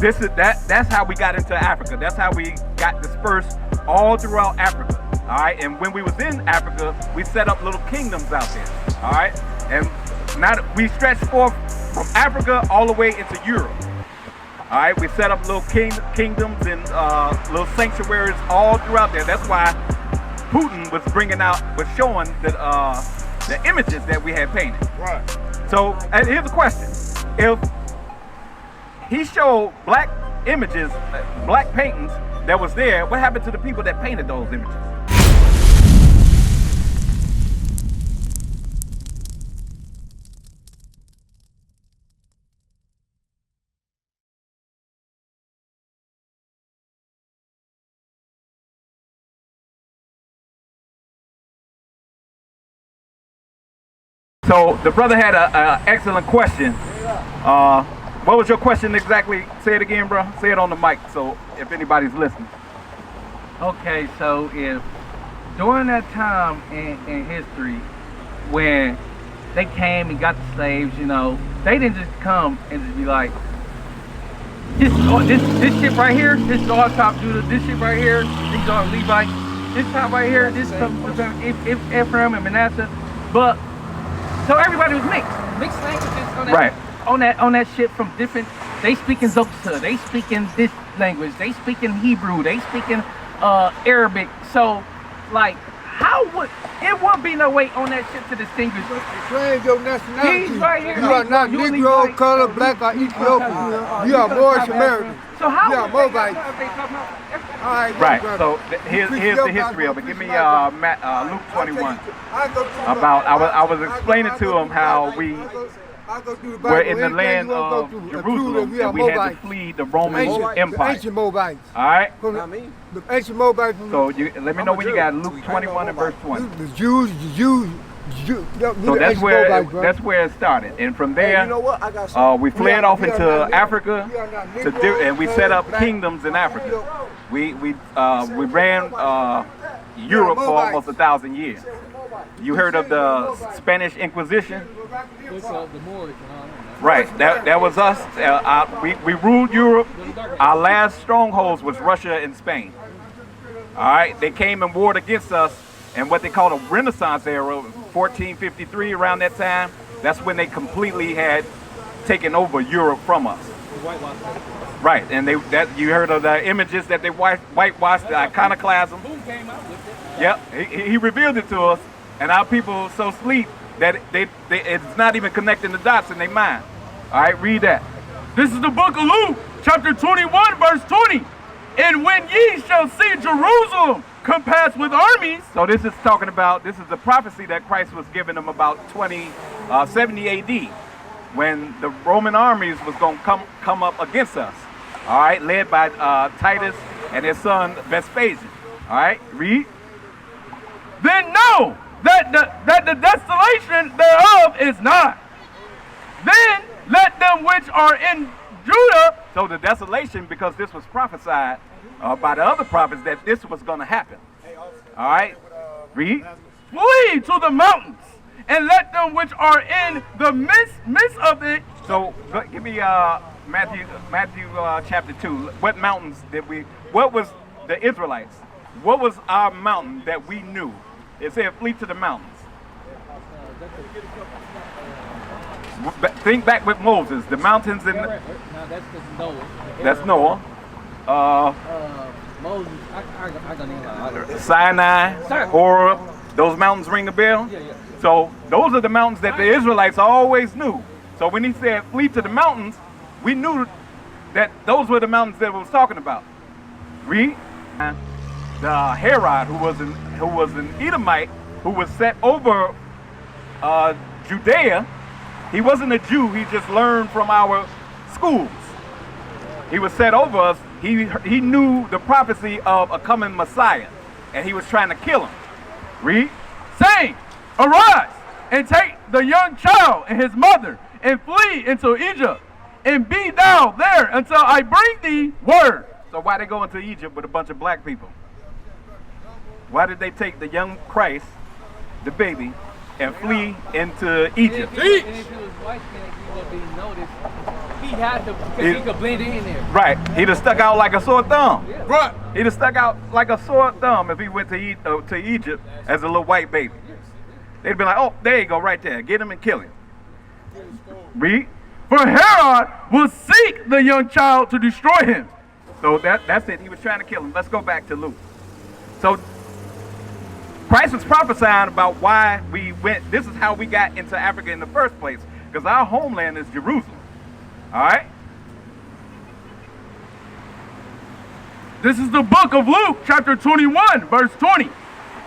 That's how we got into Africa. That's how we got dispersed all throughout Africa. All right, and when we was in Africa, we set up little kingdoms out there. All right, and now we stretched forth from Africa all the way into Europe. All right, we set up little kingdoms and little sanctuaries all throughout there. That's why Putin was showing the images that we had painted. Right. So, and here's the question: if he showed black images, black paintings that was there, what happened to the people that painted those images? So the brother had an excellent question. What was your question exactly? Say it again, bro. Say it on the mic so if anybody's listening. Okay, so if during that time in history when they came and got the slaves, you know, they didn't just come and just be like, this shit right here, this is all top Judah, this shit right here, these are Levites, this top right here, this is Ephraim and Manasseh, but so everybody was mixed languages on that shit from different. They speak in Xhosa, they speak in this language, they speak in Hebrew, they speak in Arabic. So, like, how would it won't be no way on that shit to distinguish? Change your nationality. He's right here. You are not Negro, color, black, or Ethiopian. You are Moorish American. So how? You are Moabite. Right. So here's the history of it. Give me Luke 21. I was explaining to him how we were in the land of Jerusalem and we had to flee the Roman Empire. Ancient Moabites. All right. The ancient Moabites. So let me know when you got Luke 21 and verse 20. The Jews. So that's where it started, and from there, we fled off into Africa, and we set up kingdoms in Africa. We ran Europe for almost 1,000 years. You heard of the Spanish Inquisition? Right, that was us. We ruled Europe. Our last strongholds was Russia and Spain. All right, they came and warred against us, and what they call a Renaissance era, 1453, around that time, that's when they completely had taken over Europe from us. Right, and you heard of the images that they whitewashed, the iconoclasm. Yep, he revealed it to us, and our people so sleep that it's not even connecting the dots in their mind. All right, read that. This is the book of Luke, chapter 21, verse 20. And when ye shall see Jerusalem compassed with armies. So this is the prophecy that Christ was giving them about 70 AD, when the Roman armies was going to come up against us. All right, led by Titus and his son Vespasian. All right, read. Then know that the desolation thereof is not. Then let them which are in Judah. So the desolation, because this was prophesied by the other prophets that this was going to happen. All right, read. Flee to the mountains, and let them which are in the midst of it. So give me Matthew chapter 2. What mountains what was the Israelites? What was our mountain that we knew? It said flee to the mountains. Think back with Moses, the mountains in. No, that's Noah. That's Noah. Moses. I don't know. Sinai, Horeb. Those mountains ring a bell. Yeah. So those are the mountains that the Israelites always knew. So when he said flee to the mountains, we knew that those were the mountains that he was talking about. Read. The Herod, who was an Edomite, who was set over Judea. He wasn't a Jew. He just learned from our schools. He was set over us. He knew the prophecy of a coming Messiah, and he was trying to kill him. Read. Saying, arise and take the young child and his mother and flee into Egypt, and be thou there until I bring thee word. So why they go into Egypt with a bunch of black people? Why did they take the young Christ, the baby, and flee into Egypt? And if it was white, then it would be noticed. He had to, because he could blend in there. Right. He'd have stuck out like a sore thumb. Right. He'd have stuck out like a sore thumb if he went to Egypt as a little white baby. They'd be like, oh, there you go, right there. Get him and kill him. Read. For Herod will seek the young child to destroy him. So that's it. He was trying to kill him. Let's go back to Luke. So Christ was prophesying about why we went. This is how we got into Africa in the first place, because our homeland is Jerusalem. All right? This is the book of Luke, chapter 21, verse 20.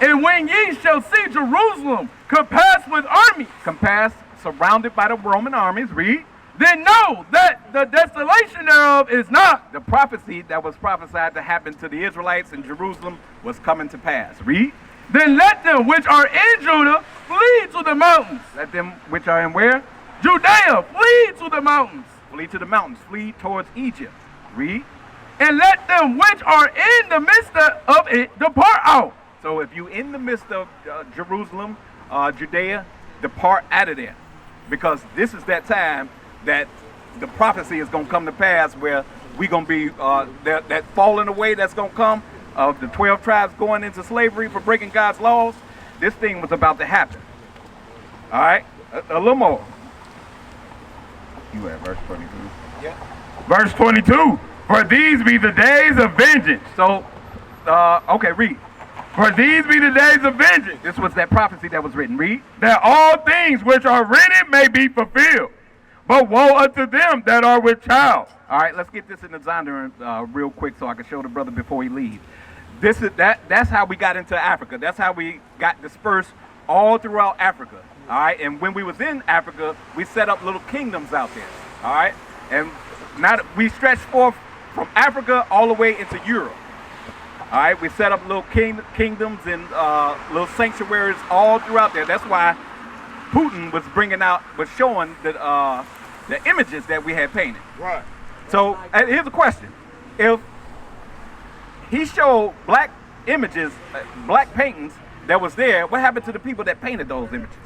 And when ye shall see Jerusalem compassed with armies, Compassed, surrounded by the Roman armies. Read. then know that the desolation thereof is not. The prophecy that was prophesied to happen to the Israelites in Jerusalem was coming to pass. Read. Then let them which are in Judah flee to the mountains. Let them which are in where? Judea, flee to the mountains. Flee to the mountains. Flee towards Egypt. Read. And let them which are in the midst of it depart out. So if you in the midst of Jerusalem, Judea, depart out of there. Because this is that time that the prophecy is going to come to pass, where we're going to be, that falling away that's going to come of the 12 tribes going into slavery for breaking God's laws. This thing was about to happen. All right? A little more. You at verse 22? Yeah. Verse 22. For these be the days of vengeance. So, okay, read. For these be the days of vengeance, This was that prophecy that was written. Read. that all things which are written may be fulfilled. But woe unto them that are with child. All right, let's get this in the Zondervan real quick so I can show the brother before he leaves. That's how we got into Africa. That's how we got dispersed all throughout Africa. All right, and when we was in Africa, we set up little kingdoms out there. All right, and now we stretched forth from Africa all the way into Europe. All right, we set up little kingdoms and little sanctuaries all throughout there. That's why Putin was showing the images that we had painted. Right. So here's a question: if he showed black images, black paintings that was there, what happened to the people that painted those images?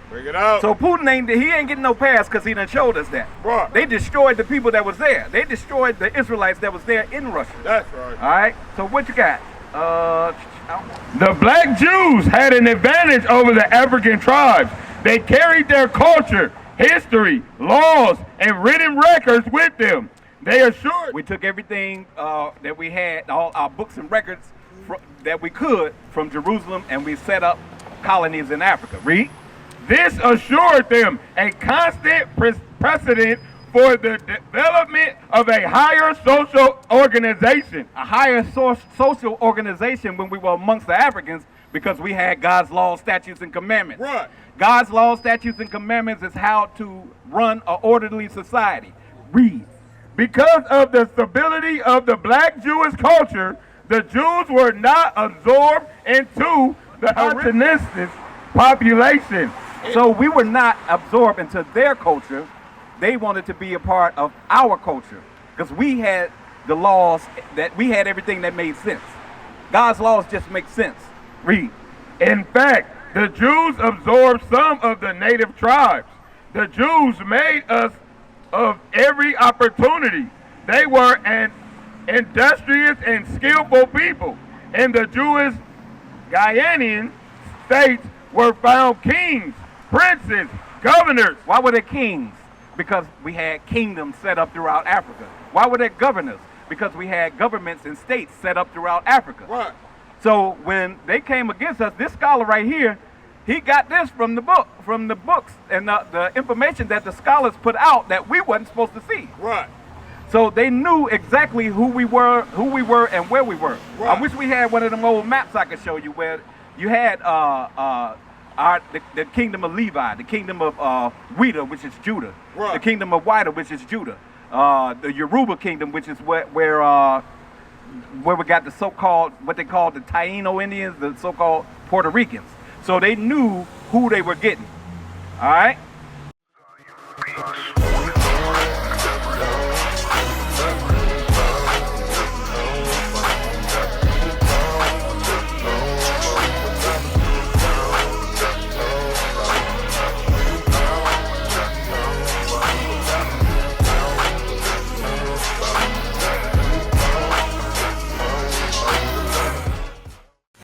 Bring it out. So Putin ain't getting no pass because he done showed us that. Right. They destroyed the people that was there. They destroyed the Israelites that was there in Russia. That's right. All right. So what you got? The black Jews had an advantage over the African tribes. They carried their culture, history, laws, and written records with them. They assured We took everything that we had, all our books and records that we could from Jerusalem, and we set up colonies in Africa. Read. this assured them a constant precedent for the development of a higher social organization. A higher social organization when we were amongst the Africans, because we had God's laws, statutes, and commandments. Right. God's laws, statutes, and commandments is how to run an orderly society. Read. Because of the stability of the black Jewish culture, the Jews were not absorbed into the Hellenistic population. So we were not absorbed into their culture. They wanted to be a part of our culture, because we had the laws, that we had everything that made sense. God's laws just make sense. Read. In fact, the Jews absorbed some of the native tribes. The Jews made us of every opportunity. They were an industrious and skillful people. In the Jewish Guyanian states were found kings, princes, governors. Why were they kings? Because we had kingdoms set up throughout Africa. Why were they governors? Because we had governments and states set up throughout Africa. Right. So when they came against us, this scholar right here, he got this from the books and the information that the scholars put out that we wasn't supposed to see. Right. So they knew exactly who we were and where we were. Right. I wish we had one of them old maps I could show you, where you had the kingdom of Levi, the kingdom of Weda, which is Judah, Right. the kingdom of Wida, which is Judah, the Yoruba kingdom, which is where we got the so-called, what they call the Taino Indians, the so-called Puerto Ricans. So they knew who they were getting. All right.